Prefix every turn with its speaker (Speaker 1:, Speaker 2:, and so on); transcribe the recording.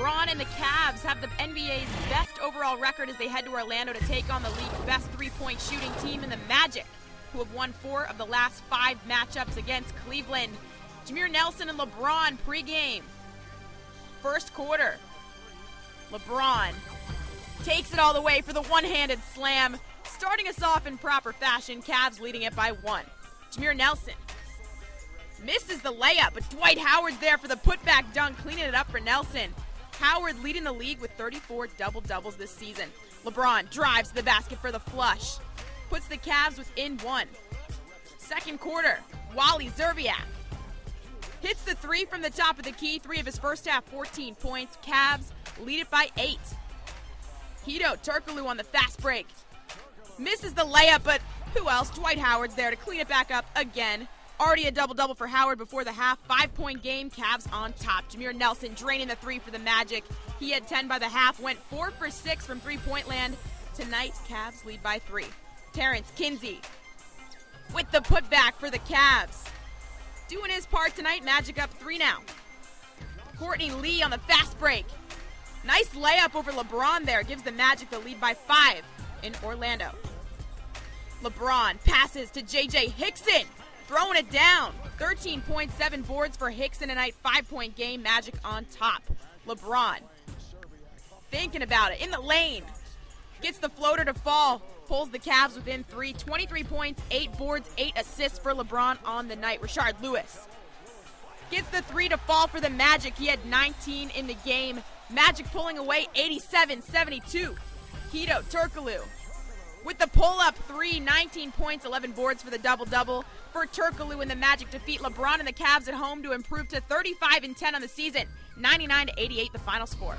Speaker 1: LeBron and the Cavs have the NBA's best overall record as they head to Orlando to take on the league's best three-point shooting team in the Magic, who have won 4 of the last 5 matchups against Cleveland. Jameer Nelson and LeBron pregame. First quarter. LeBron takes it all the way for the one-handed slam, starting us off in proper fashion. Cavs leading it by 1. Jameer Nelson misses the layup, but Dwight Howard's there for the putback dunk, cleaning it up for Nelson. Howard leading the league with 34 double-doubles this season. LeBron drives to the basket for the flush, puts the Cavs within 1. Second quarter, Wally Szczerbiak hits the 3 from the top of the key, 3 of his first half, 14 points. Cavs lead it by 8. Hedo Turkoglu on the fast break misses the layup, but who else? Dwight Howard's there to clean it back up again. Already a double-double for Howard before the half. 5-point game, Cavs on top. Jameer Nelson draining the 3 for the Magic. He had 10 by the half, went 4 for 6 from three-point land. Tonight, Cavs lead by 3. Terrence Kinsey with the putback for the Cavs. Doing his part tonight, Magic up 3 now. Courtney Lee on the fast break. Nice layup over LeBron there. Gives the Magic the lead by 5 in Orlando. LeBron passes to J.J. Hickson. Throwing it down. 13.7 boards for Hickson tonight. 5-point game. Magic on top. LeBron thinking about it. In the lane. Gets the floater to fall. Pulls the Cavs within 3. 23 points, 8 boards, 8 assists for LeBron on the night. Rashard Lewis gets the 3 to fall for the Magic. He had 19 in the game. Magic pulling away 87-72. Hedo Turkoglu with the pull-up 3, 19 points, 11 boards for the double-double for Turkoglu, and the Magic defeat LeBron and the Cavs at home to improve to 35-10 on the season. 99-88 the final score.